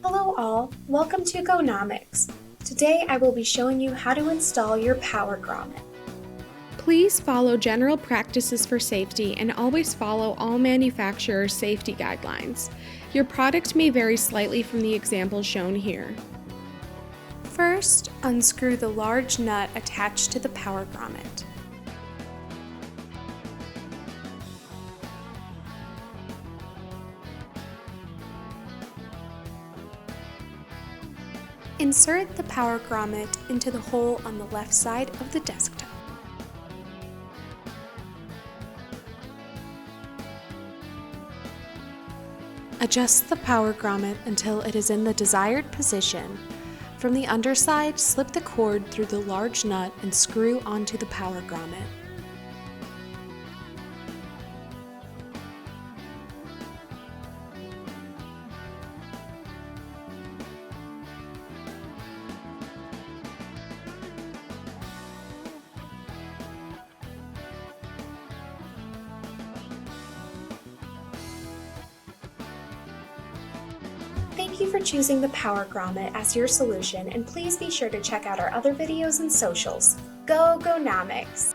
Hello all, welcome to Gonomics. Today I will be showing you how to install your Power Grommet. Please follow general practices for safety and always follow all manufacturers' safety guidelines. Your product may vary slightly from the examples shown here. First, unscrew the large nut attached to the Power Grommet. Insert the Power Grommet into the hole on the left side of the desktop. Adjust the Power Grommet until it is in the desired position. From the underside, slip the cord through the large nut and screw onto the Power Grommet. Thank you for choosing the Power Grommet as your solution, and please be sure to check out our other videos and socials. Go Gonomics!